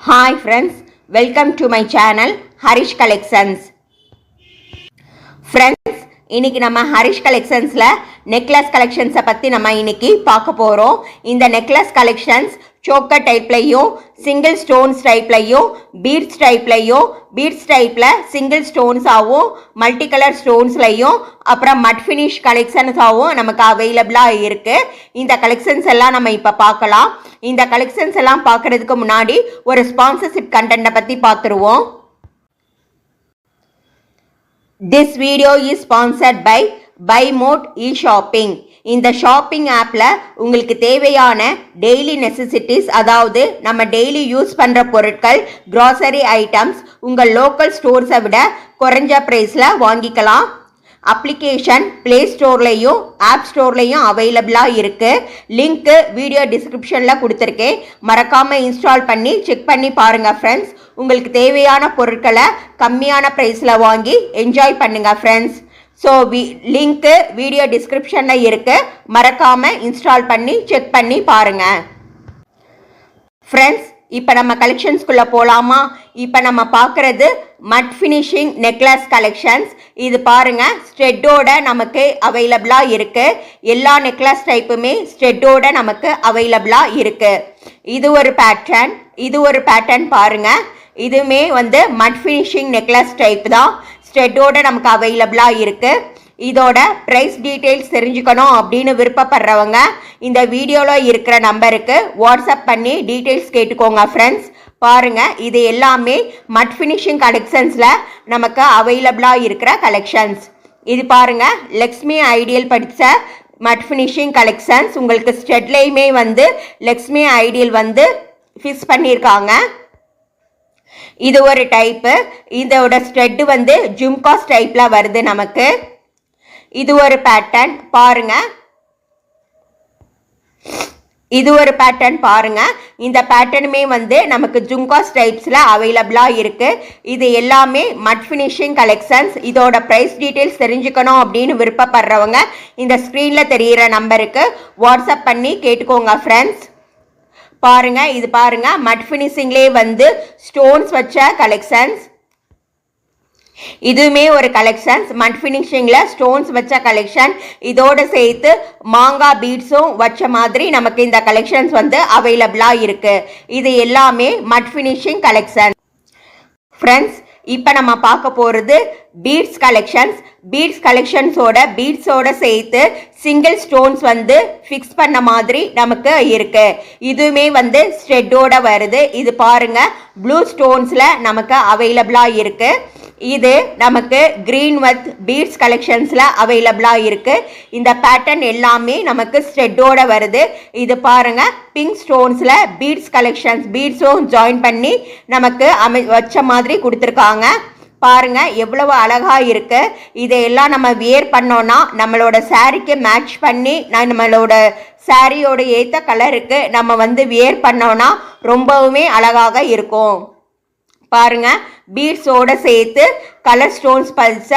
Hi friends, welcome to my channel Harish Collections. Friends, இன்னைக்கு நம்ம Harish கலெக்ஷன்ஸ்ல necklace கலெக்ஷன்ஸை பற்றி நம்ம இன்னைக்கு பார்க்க போகிறோம். இந்த நெக்லஸ் கலெக்ஷன்ஸ் சோக்கர் டைப்லையும் சிங்கிள் ஸ்டோன்ஸ் டைப்லையும் பீட்ஸ் டைப்பில் சிங்கிள் ஸ்டோன்ஸாகவும் மல்டி கலர் ஸ்டோன்ஸ்லையும் அப்புறம் மட் ஃபினிஷ் கலெக்ஷன்ஸாகவும் நமக்கு அவைலபிளாக இருக்குது. இந்த கலெக்ஷன்ஸ் எல்லாம் நம்ம இப்போ பார்க்கலாம். இந்த கலெக்ஷன்ஸ் எல்லாம் பார்க்குறதுக்கு முன்னாடி ஒரு ஸ்பான்சர்ஷிப் கண்டென்ட்டை பற்றி பார்த்துருவோம். This video is sponsored by BuyMode eShopping. இந்த ஷாப்பிங் ஆப்பில் உங்களுக்கு தேவையான டெய்லி நெசசிட்டிஸ், அதாவது நம்ம டெய்லி யூஸ் பண்ணுற பொருட்கள், க்ராசரி ஐட்டம்ஸ் உங்கள் லோக்கல் ஸ்டோர்ஸை விட குறைஞ்ச ப்ரைஸில் வாங்கிக்கலாம். அப்ளிகேஷன் ப்ளே ஸ்டோர்லேயும் ஆப் ஸ்டோர்லேயும் அவைலபிளாக இருக்குது. லிங்க்கு வீடியோ டிஸ்கிரிப்ஷனில் கொடுத்துருக்கேன். மறக்காமல் இன்ஸ்டால் பண்ணி செக் பண்ணி பாருங்கள் ஃப்ரெண்ட்ஸ். உங்களுக்கு தேவையான பொருட்களை கம்மியான ப்ரைஸில் வாங்கி என்ஜாய் பண்ணுங்கள் ஃப்ரெண்ட்ஸ். ஸோ லிங்க்கு வீடியோ டிஸ்கிரிப்ஷனில் இருக்குது. மறக்காமல் இன்ஸ்டால் பண்ணி செக் பண்ணி பாருங்கள் ஃப்ரெண்ட்ஸ். இப்போ நம்ம கலெக்ஷன்ஸ்குள்ளே போகலாமா? இப்போ நம்ம பார்க்குறது மட் ஃபினிஷிங் நெக்லஸ் கலெக்ஷன்ஸ். இது பாருங்கள், ஸ்டெட்டோட நமக்கு அவைலபிளாக இருக்குது. எல்லா நெக்லஸ் டைப்புமே ஸ்டெட்டோட நமக்கு அவைலபிளாக இருக்குது. இது ஒரு பேட்டர்ன் பாருங்கள். இதுவுமே மட் ஃபினிஷிங் நெக்லஸ் டைப் தான். ஸ்டெட்டோட நமக்கு அவைலபிளாக இருக்குது. இதோட ப்ரைஸ் டீட்டெயில்ஸ் தெரிஞ்சுக்கணும் அப்படின்னு விருப்பப்படுறவங்க இந்த வீடியோவில் இருக்கிற நம்பருக்கு வாட்ஸ்அப் பண்ணி டீட்டெயில்ஸ் கேட்டுக்கோங்க ஃப்ரெண்ட்ஸ். பாருங்கள், இது எல்லாமே மட் ஃபினிஷிங் கலெக்ஷன்ஸில் நமக்கு அவைலபிளாக இருக்கிற கலெக்ஷன்ஸ். இது பாருங்கள், லக்ஷ்மி ஐடியல் படித்த மட் ஃபினிஷிங் கலெக்ஷன்ஸ். உங்களுக்கு ஸ்டெட்லேயுமே லக்ஷ்மி ஐடியல் ஃபிக்ஸ் பண்ணியிருக்காங்க. இது ஒரு டைப்பு. இதோட ஸ்டெட்டு ஜும்காஸ் டைப்பில் வருது நமக்கு. இது ஒரு பேட்டர்ன் பாருங்க. இந்த பேட்டர்னுமே நமக்கு ஜும்காஸ் டைப்ஸில் அவைலபிளாக இருக்குது. இது எல்லாமே மட் ஃபினிஷிங் கலெக்ஷன்ஸ். இதோட ப்ரைஸ் டீட்டெயில்ஸ் தெரிஞ்சுக்கணும் அப்படின்னு விருப்பப்படுறவங்க இந்த ஸ்க்ரீனில் தெரிகிற நம்பருக்கு வாட்ஸ்அப் பண்ணி கேட்டுக்கோங்க ஃப்ரெண்ட்ஸ். பாருங்கள், இது பாருங்கள், மட் ஃபினிஷிங்லேயே ஸ்டோன்ஸ் வச்ச கலெக்ஷன்ஸ். இதுவுமே ஒரு கலெக்ஷன்ஸ், மட் ஃபினிஷிங்கில் ஸ்டோன்ஸ் வச்ச கலெக்ஷன். இதோடு சேர்த்து மாங்காய் பீட்ஸும் வச்ச மாதிரி நமக்கு இந்த கலெக்ஷன்ஸ் அவைலபிளாக இருக்குது. இது எல்லாமே மட் ஃபினிஷிங் கலெக்ஷன் ஃப்ரெண்ட்ஸ். இப்போ நம்ம பார்க்க போகிறது பீட்ஸ் கலெக்ஷன்ஸ். பீட்ஸோட சேர்த்து சிங்கிள் ஸ்டோன்ஸ் ஃபிக்ஸ் பண்ண மாதிரி நமக்கு இருக்கு. இதுவுமே ஸ்டெட்டோட வருது. இது பாருங்க, ப்ளூ ஸ்டோன்ஸில் நமக்கு அவைலபிளாக இருக்கு. இது நமக்கு கிரீன் வித் பீட்ஸ் கலெக்ஷன்ஸில் அவைலபிளாக இருக்குது. இந்த பேட்டர்ன் எல்லாமே நமக்கு ஸ்டெட்டோட வருது. இது பாருங்கள், பிங்க் ஸ்டோன்ஸில் பீட்ஸ் கலெக்ஷன்ஸ், பீட்ஸும் ஜாயின் பண்ணி நமக்கு வச்ச மாதிரி கொடுத்துருக்காங்க. பாருங்கள், எவ்வளவு அழகாக இருக்குது. இதையெல்லாம் நம்ம வியர் பண்ணோன்னா நம்மளோட சாரீக்கு மேட்ச் பண்ணி நம்மளோட சாரியோட ஏற்ற கலருக்கு நம்ம வியர் பண்ணோன்னா ரொம்பவுமே அழகாக இருக்கும். பாருங்க, பீட்ஸோட சேர்த்து கலர் ஸ்டோன்ஸ் பதிச்ச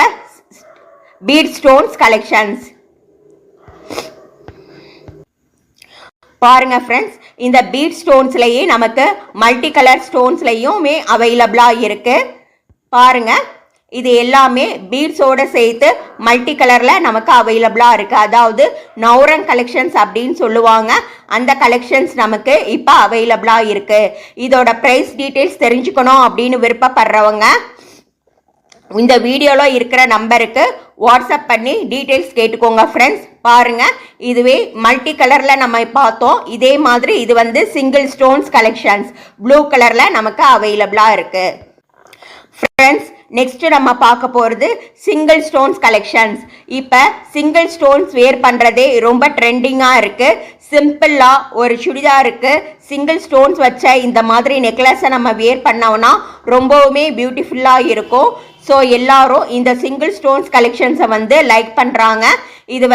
பீட் ஸ்டோன்ஸ் கலெக்ஷன்ஸ். பாருங்க ஃப்ரெண்ட்ஸ், இந்த பீட் ஸ்டோன்ஸ்லயே நமக்கு மல்டி கலர் ஸ்டோன்ஸ்லயுமே அவைலபிளாக இருக்கு. பாருங்க, இது எல்லாமே பீட்ஸோட சேர்த்து மல்டி கலரில் நமக்கு அவைலபிளாக இருக்குது. அதாவது நௌரங் கலெக்ஷன்ஸ் அப்படின்னு சொல்லுவாங்க. அந்த கலெக்ஷன்ஸ் நமக்கு இப்போ அவைலபிளாக இருக்குது. இதோட ப்ரைஸ் டீட்டெயில்ஸ் தெரிஞ்சுக்கணும் அப்படின்னு விருப்பப்படுறவங்க இந்த வீடியோவில் இருக்கிற நம்பருக்கு வாட்ஸ்அப் பண்ணி டீட்டெயில்ஸ் கேட்டுக்கோங்க ஃப்ரெண்ட்ஸ். பாருங்கள், இதுவே மல்டி கலரில் நம்ம பார்த்தோம். இதே மாதிரி இது சிங்கிள் ஸ்டோன்ஸ் கலெக்ஷன்ஸ் ப்ளூ கலரில் நமக்கு அவைலபிளாக இருக்குது ஃப்ரெண்ட்ஸ். நெக்ஸ்ட் நம்ம பார்க்க போகிறது சிங்கிள் ஸ்டோன்ஸ் கலெக்ஷன்ஸ். இப்போ சிங்கிள் ஸ்டோன்ஸ் வேர் பண்ணுறதே ரொம்ப ட்ரெண்டிங்காக இருக்குது. சிம்பிளாக ஒரு சுடிதாருக்கு சிங்கிள் ஸ்டோன்ஸ் வச்ச இந்த மாதிரி நெக்லஸை நம்ம வேர் பண்ணோம்னா ரொம்பவுமே பியூட்டிஃபுல்லாக இருக்கும். ஸோ எல்லாரும் இந்த சிங்கிள் ஸ்டோன்ஸ் கலெக்ஷன்ஸை லைக் பண்ணுறாங்க. இது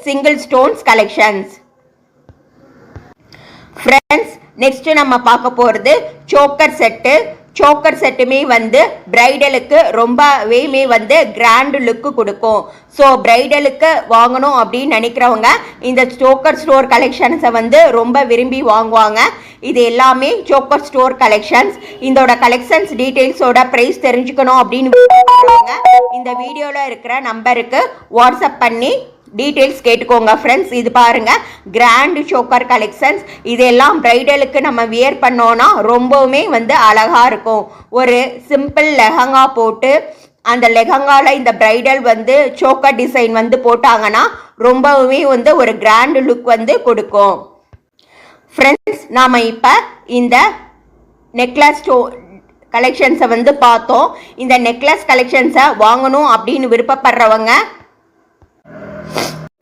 single stones collections friends. Next நம்ம பார்க்க போகிறது சோக்கர் செட்டு. சோக்கர் செட்டுமே வந்து பிரைடலுக்கு ரொம்பவே வந்து கிராண்ட் லுக்கு கொடுக்கும். ஸோ பிரைடலுக்கு வாங்கணும் அப்படின்னு நினைக்கிறவங்க இந்த சோக்கர் ஸ்டோர் கலெக்ஷன்ஸை வந்து ரொம்ப விரும்பி வாங்குவாங்க. இது எல்லாமே சோக்கர் ஸ்டோர் கலெக்ஷன்ஸ். இதோட கலெக்ஷன்ஸ் டீட்டெயில்ஸோட ப்ரைஸ் தெரிஞ்சுக்கணும் அப்படின்னு இந்த வீடியோவில் இருக்கிற நம்பருக்கு வாட்ஸ்அப் பண்ணி டீட்டெயில்ஸ் கேட்டுக்கோங்க ஃப்ரெண்ட்ஸ். இது பாருங்க கிராண்ட் சோக்கர் கலெக்ஷன்ஸ். இதெல்லாம் பிரைடலுக்கு நம்ம வியர் பண்ணோன்னா ரொம்பவுமே வந்து அழகா இருக்கும். ஒரு சிம்பிள் லெஹங்கா போட்டு அந்த லெஹங்காவில் இந்த பிரைடல் வந்து சோக்கர் டிசைன் வந்து போட்டாங்கன்னா ரொம்பவுமே வந்து ஒரு கிராண்ட் லுக் வந்து கொடுக்கும். ஃப்ரெண்ட்ஸ் நாம் இப்போ இந்த நெக்லஸ் கலெக்ஷன்ஸை வந்து பார்த்தோம். இந்த நெக்லஸ் கலெக்ஷன்ஸை வாங்கணும் அப்படின்னு விருப்பப்படுறவங்க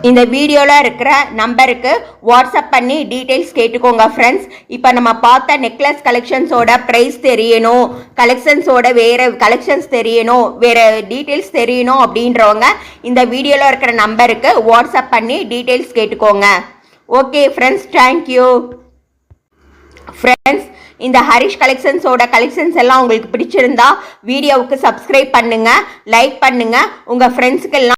இந்த வீடியோவில் இருக்கிற நம்பருக்கு வாட்ஸ்அப் பண்ணி டீட்டெயில்ஸ் கேட்டுக்கோங்க ஃப்ரெண்ட்ஸ். இப்போ நம்ம பார்த்த நெக்லஸ் கலெக்ஷன்ஸோட ப்ரைஸ் தெரியணும், கலெக்ஷன்ஸோட வேறு கலெக்ஷன்ஸ் தெரியணும், வேறு டீட்டெயில்ஸ் தெரியணும் அப்படின்றவங்க இந்த வீடியோவில் இருக்கிற நம்பருக்கு வாட்ஸ்அப் பண்ணி டீட்டெயில்ஸ் கேட்டுக்கோங்க. Okay friends, thank you friends. இந்த ஹரிஷ் கலெக்ஷன்ஸோட கலெக்ஷன்ஸ் எல்லாம் உங்களுக்கு பிடிச்சிருந்தா வீடியோவுக்கு சப்ஸ்கிரைப் பண்ணுங்கள், லைக் பண்ணுங்கள், உங்கள் ஃப்ரெண்ட்ஸுக்கு எல்லாம்